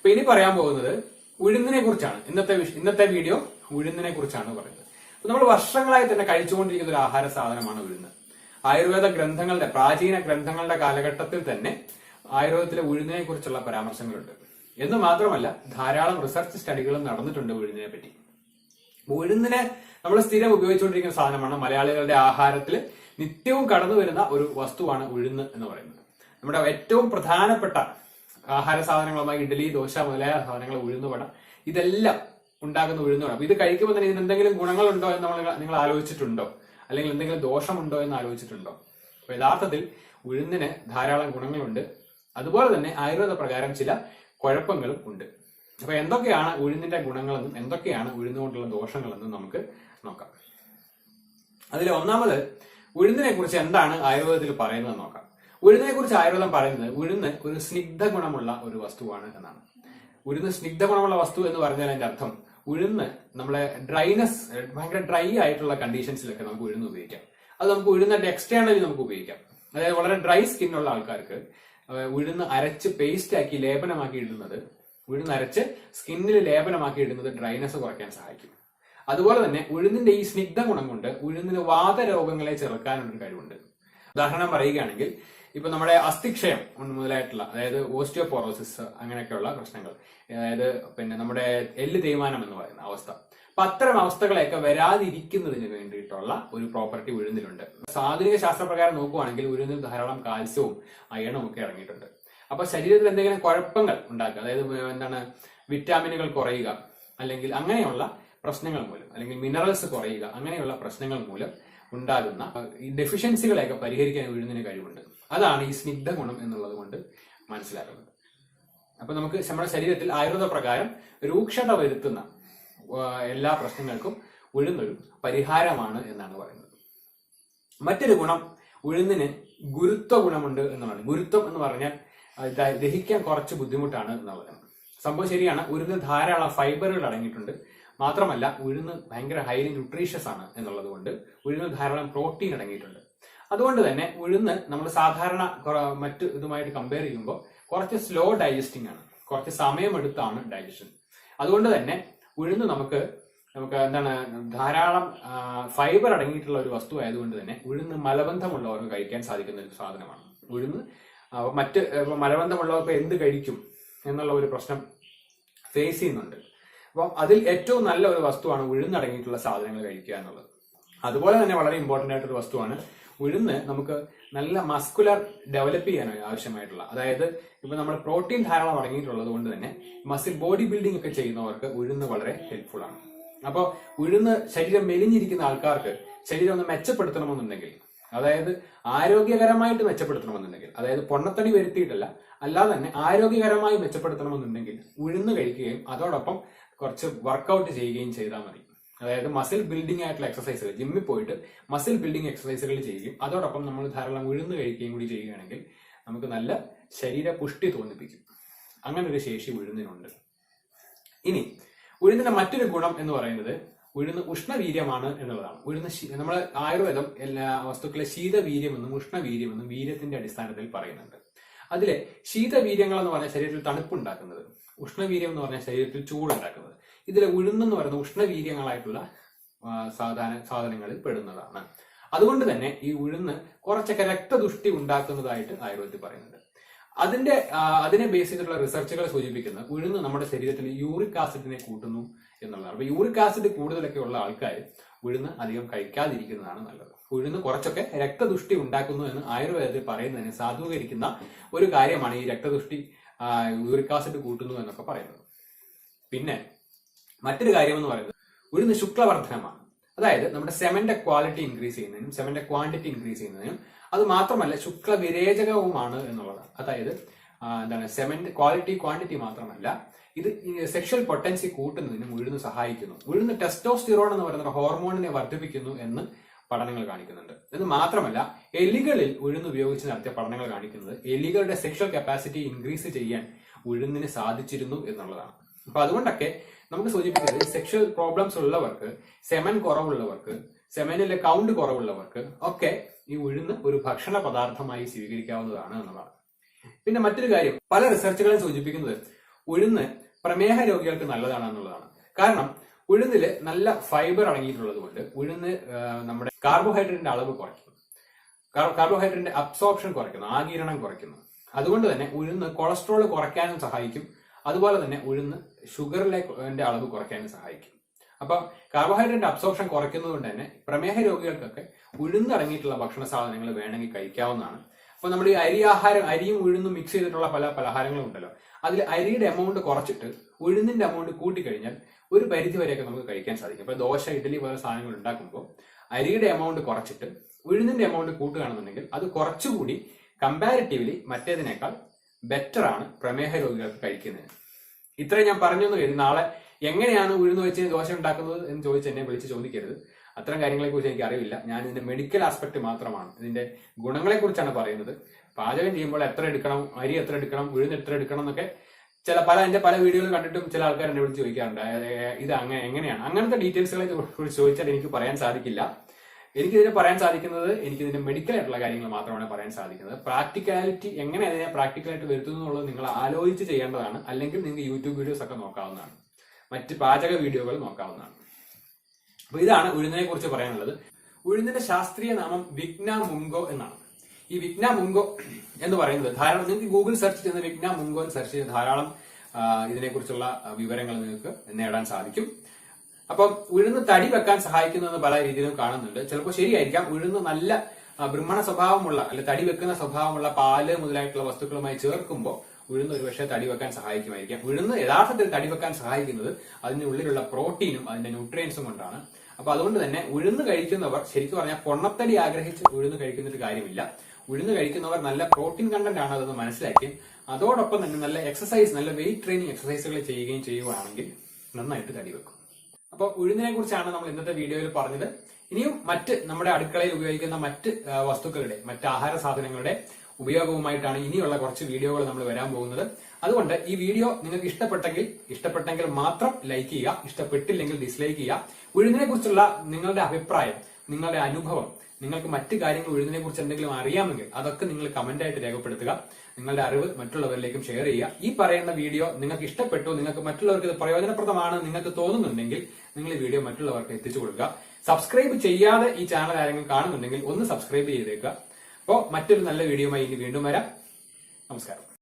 അപ്പൊ ഇനി പറയാൻ പോകുന്നത് ഉഴുന്നിനെ കുറിച്ചാണ്. ഇന്നത്തെ വീഡിയോ ഉഴുന്നിനെ കുറിച്ചാണ് പറയുന്നത്. നമ്മൾ വർഷങ്ങളായി തന്നെ കഴിച്ചുകൊണ്ടിരിക്കുന്ന ഒരു ആഹാര സാധനമാണ് ഉഴുന്ന്. ആയുർവേദ ഗ്രന്ഥങ്ങളുടെ, പ്രാചീന ഗ്രന്ഥങ്ങളുടെ കാലഘട്ടത്തിൽ തന്നെ ആയുർവേദത്തിലെ ഉഴുന്നിനെ കുറിച്ചുള്ള പരാമർശങ്ങളുണ്ട്. എന്ന് മാത്രമല്ല ധാരാളം റിസർച്ച് സ്റ്റഡികളും നടന്നിട്ടുണ്ട് ഉഴുന്നിനെ പറ്റി. ഉഴുന്നിനെ നമ്മൾ സ്ഥിരം ഉപയോഗിച്ചുകൊണ്ടിരിക്കുന്ന സാധനമാണ്. മലയാളികളുടെ ആഹാരത്തിൽ നിത്യവും കടന്നു വരുന്ന ഒരു വസ്തുവാണ് ഉഴുന്ന് എന്ന് പറയുന്നത്. നമ്മുടെ ഏറ്റവും പ്രധാനപ്പെട്ട ആഹാര സാധനങ്ങളുമായി ഇഡ്ഡലി, ദോശ മുതലായ സാധനങ്ങൾ, ഉഴുന്നുവട, ഇതെല്ലാം ഉണ്ടാകുന്ന ഉഴുന്നുവട. അപ്പൊ ഇത് കഴിക്കുമ്പോൾ തന്നെ ഇതിന് എന്തെങ്കിലും ഗുണങ്ങളുണ്ടോ എന്ന് നിങ്ങൾ ആലോചിച്ചിട്ടുണ്ടോ? അല്ലെങ്കിൽ എന്തെങ്കിലും ദോഷമുണ്ടോ എന്ന് ആലോചിച്ചിട്ടുണ്ടോ? അപ്പൊ യഥാർത്ഥത്തിൽ ഉഴുന്നിന് ധാരാളം ഗുണങ്ങളുണ്ട്. അതുപോലെ തന്നെ ആയുർവേദ പ്രകാരം ചില കുഴപ്പങ്ങളും ഉണ്ട്. അപ്പൊ എന്തൊക്കെയാണ് ഉഴുന്നിന്റെ ഗുണങ്ങളെന്നും എന്തൊക്കെയാണ് ഉഴുന്നുകൊണ്ടുള്ള ദോഷങ്ങളെന്നും നമുക്ക് നോക്കാം. അതിൽ ഒന്നാമത് ഉഴുന്നിനെ കുറിച്ച് എന്താണ് ആയുർവേദത്തിൽ പറയുന്നത് നോക്കാം. ഉഴുന്നിനെ കുറിച്ച് ആയുർവേദം പറയുന്നത് ഉഴുന്ന് ഒരു സ്നിഗ്ധ ഗുണമുള്ള ഒരു വസ്തുവാണ് എന്നാണ്. ഉഴുന്ന് സ്നിഗ്ധ ഗുണമുള്ള വസ്തു എന്ന് പറഞ്ഞാൽ അതിന്റെ അർത്ഥം ഉഴുന്ന് നമ്മളെ ഡ്രൈനസ്, ഭയങ്കര ഡ്രൈ ആയിട്ടുള്ള കണ്ടീഷൻസിലൊക്കെ നമുക്ക് ഉഴുന്ന് ഉപയോഗിക്കാം. അത് നമുക്ക് ഉഴുന്നിന്റെ എക്സ്റ്റേണലി നമുക്ക് ഉപയോഗിക്കാം. അതായത് വളരെ ഡ്രൈ സ്കിന്നുള്ള ആൾക്കാർക്ക് ഉഴുന്ന് അരച്ച് പേസ്റ്റ് ആക്കി ലേപനമാക്കി ഇടുന്നത്, ഉഴുന്ന് അരച്ച് സ്കിന്നിൽ ലേപനമാക്കി ഇടുന്നത് ഡ്രൈനസ് കുറയ്ക്കാൻ സഹായിക്കും. അതുപോലെ തന്നെ ഉഴുന്നിന്റെ ഈ സ്നിഗ്ധ ഗുണം കൊണ്ട് ഉഴുന്നിന് വാതരോഗങ്ങളെ ചെറുക്കാനൊരു കഴിവുണ്ട്. ഉദാഹരണം പറയുകയാണെങ്കിൽ ഇപ്പൊ നമ്മുടെ അസ്ഥിക്ഷയം മുതലായിട്ടുള്ള, അതായത് ഓസ്റ്റിയോപോറോസിസ്, അങ്ങനെയൊക്കെയുള്ള പ്രശ്നങ്ങൾ, അതായത് പിന്നെ നമ്മുടെ എല്ല് തേയ്മാനം എന്ന് പറയുന്ന അവസ്ഥ, അപ്പൊ അത്തരം അവസ്ഥകളെയൊക്കെ വരാതിരിക്കുന്നതിന് വേണ്ടിയിട്ടുള്ള ഒരു പ്രോപ്പർട്ടി ഉഴുന്നിലുണ്ട്. ആധുനിക ശാസ്ത്രപ്രകാരം നോക്കുവാണെങ്കിൽ ഉഴുന്നിൽ ധാരാളം കാൽസ്യവും അയണും ഒക്കെ ഇറങ്ങിയിട്ടുണ്ട്. അപ്പൊ ശരീരത്തിൽ എന്തെങ്കിലും കുഴപ്പങ്ങൾ ഉണ്ടാക്കുക, അതായത് എന്താണ് വിറ്റാമിനുകൾ കുറയുക, അല്ലെങ്കിൽ അങ്ങനെയുള്ള പ്രശ്നങ്ങൾ മൂലം, അല്ലെങ്കിൽ മിനറൽസ് കുറയുക, അങ്ങനെയുള്ള പ്രശ്നങ്ങൾ മൂലം ഉണ്ടാകുന്ന ഈ ഡെഫിഷ്യൻസികളെയൊക്കെ പരിഹരിക്കാൻ ഉഴുന്നിന് കഴിവുണ്ട്. അതാണ് ഈ സ്നിഗ്ധ ഗുണം എന്നുള്ളത് കൊണ്ട് മനസ്സിലാക്കുന്നത്. അപ്പൊ നമുക്ക് നമ്മുടെ ശരീരത്തിൽ ആയുർവേദ പ്രകാരം രൂക്ഷത വരുത്തുന്ന എല്ലാ പ്രശ്നങ്ങൾക്കും ഉഴുന്നൊരു പരിഹാരമാണ് എന്നാണ് പറയുന്നത്. മറ്റൊരു ഗുണം ഉഴുന്നിന് ഗുരുത്വ ഗുണമുണ്ട് എന്നുള്ളതാണ്. ഗുരുത്വം എന്ന് പറഞ്ഞാൽ ദഹിക്കാൻ കുറച്ച് ബുദ്ധിമുട്ടാണ് എന്നുള്ളതാണ്. സംഭവം ശരിയാണ്. ഉഴുന്നിൽ ധാരാളം ഫൈബറുകൾ അടങ്ങിയിട്ടുണ്ട്. മാത്രമല്ല ഉഴുന്ന് ഭയങ്കര ഹൈലി ന്യൂട്രീഷ്യസ് ആണ് എന്നുള്ളത് കൊണ്ട് ഉഴുന്നിൽ ധാരാളം പ്രോട്ടീൻ അടങ്ങിയിട്ടുണ്ട്. അതുകൊണ്ട് തന്നെ ഉഴുന്ന് നമ്മൾ സാധാരണ മറ്റു ഇതുമായിട്ട് കമ്പയർ ചെയ്യുമ്പോൾ കുറച്ച് സ്ലോ ഡൈജസ്റ്റിംഗ് ആണ്, കുറച്ച് സമയമെടുത്താണ് ഡൈജഷൻ. അതുകൊണ്ട് തന്നെ ഉഴുന്ന് നമുക്ക് എന്താണ് ധാരാളം ഫൈബർ അടങ്ങിയിട്ടുള്ള ഒരു വസ്തു ആയതുകൊണ്ട് തന്നെ ഉഴുന്ന് മലബന്ധമുള്ളവർക്ക് കഴിക്കാൻ സാധിക്കുന്ന ഒരു സാധനമാണ്. ഉഴുന്ന് മറ്റ് മലബന്ധമുള്ളവർക്ക് എന്ത് കഴിക്കും എന്നുള്ള ഒരു പ്രശ്നം ഫേസ് ചെയ്യുന്നുണ്ട്. അപ്പം അതിൽ ഏറ്റവും നല്ല ഒരു വസ്തുവാണ് ഉഴുന്നടങ്ങിയിട്ടുള്ള സാധനങ്ങൾ കഴിക്കുക എന്നുള്ളത്. അതുപോലെ തന്നെ വളരെ ഇമ്പോർട്ടന്റ് ആയിട്ടൊരു വസ്തുവാണ് ഉഴുന്ന്. നമുക്ക് നല്ല മസ്കുലർ ഡെവലപ്പ് ചെയ്യാൻ ആവശ്യമായിട്ടുള്ള, അതായത് ഇപ്പൊ നമ്മൾ പ്രോട്ടീൻ ധാരാളം അടങ്ങിയിട്ടുള്ളത് കൊണ്ട് തന്നെ മസിൽ ബോഡി ബിൽഡിംഗ് ഒക്കെ ചെയ്യുന്നവർക്ക് ഉഴുന്ന് വളരെ ഹെൽപ്ഫുൾ ആണ്. അപ്പൊ ഉഴുന്ന് ശരീരം മെലിഞ്ഞിരിക്കുന്ന ആൾക്കാർക്ക് ശരീരം ഒന്ന് മെച്ചപ്പെടുത്തണമെന്നുണ്ടെങ്കിൽ, അതായത് ആരോഗ്യകരമായിട്ട് മെച്ചപ്പെടുത്തണമെന്നുണ്ടെങ്കിൽ, അതായത് പൊണ്ണത്തടി വരുത്തിയിട്ടല്ല, അല്ലാതെ തന്നെ ആരോഗ്യകരമായി മെച്ചപ്പെടുത്തണമെന്നുണ്ടെങ്കിൽ ഉഴുന്ന് കഴിക്കുകയും അതോടൊപ്പം കുറച്ച് വർക്കൗട്ട് ചെയ്യുകയും ചെയ്താൽ മതി. അതായത് മസിൽ ബിൽഡിംഗ് ആയിട്ടുള്ള എക്സസൈസുകൾ, ജിമ്മിൽ പോയിട്ട് മസിൽ ബിൽഡിംഗ് എക്സസൈസുകൾ ചെയ്യുകയും അതോടൊപ്പം നമ്മൾ ധാരാളം ഉഴുന്ന് കഴിക്കുകയും കൂടി ചെയ്യുകയാണെങ്കിൽ നമുക്ക് നല്ല ശരീര പുഷ്ടി തോന്നിപ്പിക്കും. അങ്ങനെ ഒരു ശേഷി ഉഴുന്നിനുണ്ട്. ഇനി ഉഴുന്നിന്റെ മറ്റൊരു ഗുണം എന്ന് പറയുന്നത് ഉഴുന്ന് ഉഷ്ണവീര്യമാണ് എന്നുള്ളതാണ്. ഉഴുന്ന് നമ്മൾ ആയുർവേദം എല്ലാ വസ്തുക്കളെ ശീതവീര്യമെന്നും ഉഷ്ണവീര്യമെന്നും വീര്യത്തിന്റെ അടിസ്ഥാനത്തിൽ പറയുന്നുണ്ട്. അതിലെ ശീതവീര്യങ്ങൾ എന്ന് പറഞ്ഞാൽ ശരീരത്തിൽ തണുപ്പുണ്ടാക്കുന്നത്, ഉഷ്ണവീര്യം എന്ന് പറഞ്ഞാൽ ശരീരത്തിൽ ചൂടുണ്ടാക്കുന്നത്. ഇതിലെ ഉഴുന്നെന്ന് പറയുന്ന ഉഷ്ണവീര്യങ്ങളായിട്ടുള്ള സാധനങ്ങളിൽ പെടുന്നതാണ്. അതുകൊണ്ട് തന്നെ ഈ ഉഴുന്ന് കുറച്ചൊക്കെ രക്തദുഷ്ടി ഉണ്ടാക്കുന്നതായിട്ട് ആയുർവേദത്തിൽ പറയുന്നുണ്ട്. അതിനെ ബേസ് ചെയ്തിട്ടുള്ള റിസർച്ചുകൾ സൂചിപ്പിക്കുന്നത് ഉഴുന്ന് നമ്മുടെ ശരീരത്തിൽ യൂറിക് ആസിഡിനെ കൂട്ടുന്നു എന്നുള്ളതാണ്. അപ്പൊ യൂറിക് ആസിഡ് കൂടുതലൊക്കെ ഉള്ള ആൾക്കാർ ഉഴുന്ന് അധികം കഴിക്കാതിരിക്കുന്നതാണ് നല്ലത്. ഉഴുന്ന് കുറച്ചൊക്കെ രക്തദുഷ്ടി ഉണ്ടാക്കുന്നു എന്ന് ആയുർവേദത്തിൽ പറയുന്നതിന് സാധൂകരിക്കുന്ന ഒരു കാര്യമാണ് ഈ രക്തദുഷ്ടി, യൂറിക് ആസിഡ് കൂട്ടുന്നു എന്നൊക്കെ പറയുന്നത്. പിന്നെ മറ്റൊരു കാര്യം എന്ന് പറയുന്നത് ഉഴുന്ന് ശുക്ലവർദ്ധനമാണ്. അതായത് നമ്മുടെ സെമന്റെ ക്വാളിറ്റി ഇൻക്രീസ് ചെയ്യുന്നതിനും സെമന്റെ ക്വാണ്ടിറ്റി ഇൻക്രീസ് ചെയ്യുന്നതിനും, അത് മാത്രമല്ല ശുക്ല വിരേചകവുമാണ് എന്നുള്ളതാണ്. അതായത് എന്താണ്, സെമന്റ് ക്വാളിറ്റി ക്വാണ്ടിറ്റി മാത്രമല്ല, ഇത് സെക്ഷൽ പൊട്ടൻസി കൂട്ടുന്നതിനും ഉഴുന്ന് സഹായിക്കുന്നു. ഉഴുന്ന് ടെസ്റ്റോസ്റ്റിറോൺ എന്ന് പറയുന്ന ഹോർമോണിനെ വർദ്ധിപ്പിക്കുന്നു എന്ന് പഠനങ്ങൾ കാണിക്കുന്നുണ്ട്. ഇത് മാത്രമല്ല എലികളിൽ ഉഴുന്ന് ഉപയോഗിച്ച് നടത്തിയ പഠനങ്ങൾ കാണിക്കുന്നത് എലികളുടെ സെക്ഷൽ കപ്പാസിറ്റി ഇൻക്രീസ് ചെയ്യാൻ ഉഴുന്നിന് സാധിച്ചിരുന്നു എന്നുള്ളതാണ്. അപ്പൊ അതുകൊണ്ടൊക്കെ നമുക്ക് സൂചിപ്പിക്കുന്നത് സെക്ഷൽ പ്രോബ്ലംസ് ഉള്ളവർക്ക്, സെമൻ കുറവുള്ളവർക്ക്, സെമനിലെ കൗണ്ട് കുറവുള്ളവർക്ക് ഒക്കെ ഈ ഉഴുന്ന് ഒരു ഭക്ഷണ പദാർത്ഥമായി സ്വീകരിക്കാവുന്നതാണ് എന്നതാണ്. പിന്നെ മറ്റൊരു കാര്യം, പല റിസർച്ചുകളും സൂചിപ്പിക്കുന്നത് ഉഴുന്ന് പ്രമേഹ രോഗികൾക്ക് നല്ലതാണെന്നുള്ളതാണ്. കാരണം ഉഴുന്നില് നല്ല ഫൈബർ അടങ്ങിയിട്ടുള്ളത് കൊണ്ട് ഉഴുന്ന് നമ്മുടെ കാർബോഹൈഡ്രേറ്റിന്റെ അളവ് കുറയ്ക്കുന്നു, കാർബോഹൈഡ്രേറ്റിന്റെ അബ്സോർപ്ഷൻ കുറയ്ക്കുന്നു, ആഗിരണം കുറയ്ക്കുന്നു. അതുകൊണ്ട് തന്നെ ഉഴുന്ന് കൊളസ്ട്രോൾ കുറയ്ക്കാനും സഹായിക്കും. അതുപോലെ തന്നെ ഉഴുന്ന് ഷുഗറിന്റെ അളവ് കുറയ്ക്കാനും സഹായിക്കും. അപ്പൊ കാർബോഹൈഡ്രേറ്റ് അബ്സോർപ്ഷൻ കുറയ്ക്കുന്നത് കൊണ്ട് തന്നെ പ്രമേഹ രോഗികൾക്കൊക്കെ ഉഴുന്നടങ്ങിയിട്ടുള്ള ഭക്ഷണ സാധനങ്ങൾ വേണമെങ്കിൽ കഴിക്കാവുന്നതാണ്. അപ്പൊ നമ്മൾ ഈ അരിയും ഉഴുന്നും മിക്സ് ചെയ്തിട്ടുള്ള പല പലഹാരങ്ങളും ഉണ്ടല്ലോ, അതിൽ അരിയുടെ എമൗണ്ട് കുറച്ചിട്ട് ഉഴുന്നിന്റെ എമൗണ്ട് കൂട്ടിക്കഴിഞ്ഞാൽ ഒരു പരിധി വരെയൊക്കെ നമുക്ക് കഴിക്കാൻ സാധിക്കും. അപ്പൊ ദോശ, ഇഡ്ഡലി പോലെ സാധനങ്ങൾ ഉണ്ടാക്കുമ്പോൾ അരിയുടെ എമൗണ്ട് കുറച്ചിട്ട് ഉഴുന്നിന്റെ എമൗണ്ട് കൂട്ടുകയാണെന്നുണ്ടെങ്കിൽ അത് കുറച്ചുകൂടി കമ്പാരിറ്റീവ്ലി മറ്റേതിനേക്കാൾ ബെറ്റർ ആണ് പ്രമേഹ രോഗികൾക്ക് കഴിക്കുന്നതിന്. ഇത്രയും ഞാൻ പറഞ്ഞു എന്ന് കരുതി നാളെ എങ്ങനെയാണ് ഉഴുന്ന് വെച്ച് ദോശ ഉണ്ടാക്കുന്നത് എന്ന് ചോദിച്ച് എന്നെ വിളിച്ച് ചോദിക്കരുത്. അത്തരം കാര്യങ്ങളെ കുറിച്ച് എനിക്ക് അറിവില്ല. ഞാൻ ഇതിന്റെ മെഡിക്കൽ ആസ്പെക്ട് മാത്രമാണ്, ഇതിന്റെ ഗുണങ്ങളെ കുറിച്ചാണ് പറയുന്നത്. പാചകം ചെയ്യുമ്പോൾ എത്ര എടുക്കണം, അരി എത്ര എടുക്കണം, ഉഴുന്ന് എത്ര എടുക്കണം എന്നൊക്കെ എന്റെ പല വീഡിയോകൾ കണ്ടിട്ടും ചില ആൾക്കാർ എന്നെ വിളിച്ച് ചോദിക്കാറുണ്ട്. ഇത് എങ്ങനെയാണ്, അങ്ങനത്തെ ഡീറ്റെയിൽസുകളെ കുറിച്ച് ചോദിച്ചാൽ എനിക്ക് പറയാൻ സാധിക്കില്ല. എനിക്കിതിനെ പറയാൻ സാധിക്കുന്നത് എനിക്കിതിന്റെ മെഡിക്കൽ ആയിട്ടുള്ള കാര്യങ്ങൾ മാത്രമാണ് പറയാൻ സാധിക്കുന്നത്. പ്രാക്ടിക്കാലിറ്റി എങ്ങനെ അതിനെ പ്രാക്ടിക്കലായിട്ട് വരുത്തുന്നു എന്നുള്ളത് നിങ്ങൾ ആലോചിച്ച് ചെയ്യേണ്ടതാണ്. അല്ലെങ്കിൽ നിങ്ങൾക്ക് യൂട്യൂബ് വീഡിയോസ് ഒക്കെ നോക്കാവുന്നതാണ്, മറ്റ് പാചക വീഡിയോകൾ നോക്കാവുന്നതാണ്. അപ്പൊ ഇതാണ് ഉഴുന്നിനെ കുറിച്ച് പറയാനുള്ളത്. ഉഴുന്നിന്റെ ശാസ്ത്രീയ നാമം വിഗ്ന മുങ്കോ എന്നാണ്. ഈ വിഗ്ന മുങ്കോ എന്ന് പറയുന്നത് ധാരാളം, നിങ്ങൾക്ക് ഗൂഗിൾ സെർച്ച് ചെയ്യുന്ന വിഗ്ന മുങ്കോ എന്ന് സെർച്ച് ചെയ്ത് ധാരാളം ഇതിനെക്കുറിച്ചുള്ള വിവരങ്ങൾ നിങ്ങൾക്ക് നേടാൻ സാധിക്കും. അപ്പം ഉഴുന്ന് തടി വെക്കാൻ സഹായിക്കുന്നതെന്ന് പല രീതിയിലും കാണുന്നുണ്ട്. ചിലപ്പോൾ ശരിയായിരിക്കാം. ഉഴുന്ന് നല്ല ബ്രഹ്മണ സ്വഭാവമുള്ള അല്ലെ തടി വെക്കുന്ന സ്വഭാവമുള്ള പാല് മുതലായിട്ടുള്ള വസ്തുക്കളുമായി ചേർക്കുമ്പോൾ ഉഴുന്ന് ഒരുപക്ഷെ തടി വെക്കാൻ സഹായിക്കുമായിരിക്കാം. ഉഴുന്ന് യഥാർത്ഥത്തിൽ തടി വെക്കാൻ സഹായിക്കുന്നത് അതിന്റെ ഉള്ളിലുള്ള പ്രോട്ടീനും അതിന്റെ ന്യൂട്രിയൻസും കൊണ്ടാണ്. അപ്പൊ അതുകൊണ്ട് തന്നെ ഉഴുന്ന് കഴിക്കുന്നവർ ശരിക്കും പറഞ്ഞാൽ പൊണ്ണത്തടി ആഗ്രഹിച്ച് ഉഴുന്ന് കഴിക്കുന്നൊരു കാര്യമില്ല. ഉഴുന്ന് കഴിക്കുന്നവർ നല്ല പ്രോട്ടീൻ കണ്ടന്റ് ആണ് അതെന്ന് മനസ്സിലാക്കി അതോടൊപ്പം തന്നെ നല്ല എക്സസൈസ്, നല്ല വെയിറ്റ് ട്രെയിനിങ് എക്സസൈസുകൾ ചെയ്യുകയാണെങ്കിൽ നന്നായിട്ട് തടി വെക്കും. അപ്പോൾ ഉഴുന്നിനെ കുറിച്ചാണ് നമ്മൾ ഇന്നത്തെ വീഡിയോയിൽ പറഞ്ഞത്. ഇനിയും നമ്മുടെ അടുക്കളയിൽ ഉപയോഗിക്കുന്ന മറ്റ് വസ്തുക്കളുടെ, മറ്റ് ആഹാര സാധനങ്ങളുടെ ഉപയോഗവുമായിട്ടാണ് ഇനിയുള്ള കുറച്ച് വീഡിയോകൾ നമ്മൾ വരാൻ പോകുന്നത്. അതുകൊണ്ട് ഈ വീഡിയോ നിങ്ങൾക്ക് ഇഷ്ടപ്പെട്ടെങ്കിൽ മാത്രം ലൈക്ക് ചെയ്യുക, ഇഷ്ടപ്പെട്ടില്ലെങ്കിൽ ഡിസ്ലൈക്ക് ചെയ്യുക. ഉഴുന്നിനെ കുറിച്ചുള്ള നിങ്ങളുടെ അഭിപ്രായം, നിങ്ങളുടെ അനുഭവം, നിങ്ങൾക്ക് മറ്റു കാര്യങ്ങൾ ഉഴുന്നിനെ കുറിച്ച് എന്തെങ്കിലും അറിയാമെങ്കിൽ അതൊക്കെ നിങ്ങൾ കമന്റായിട്ട് രേഖപ്പെടുത്തുക. നിങ്ങളുടെ അറിവ് മറ്റുള്ളവരിലേക്കും ഷെയർ ചെയ്യുക. ഈ പറയുന്ന വീഡിയോ നിങ്ങൾക്ക് ഇഷ്ടപ്പെട്ടു, നിങ്ങൾക്ക് മറ്റുള്ളവർക്ക് ഇത് പ്രയോജനപ്രദമാണ് നിങ്ങൾക്ക് തോന്നുന്നുണ്ടെങ്കിൽ നിങ്ങൾ ഈ വീഡിയോ മറ്റുള്ളവർക്ക് എത്തിച്ചു കൊടുക്കുക. സബ്സ്ക്രൈബ് ചെയ്യാതെ ഈ ചാനൽ ആരെങ്കിലും കാണുന്നുണ്ടെങ്കിൽ ഒന്ന് സബ്സ്ക്രൈബ് ചെയ്തേക്കുക. അപ്പോൾ മറ്റൊരു നല്ല വീഡിയോയുമായി ഇനി വീണ്ടും വരാം. നമസ്കാരം.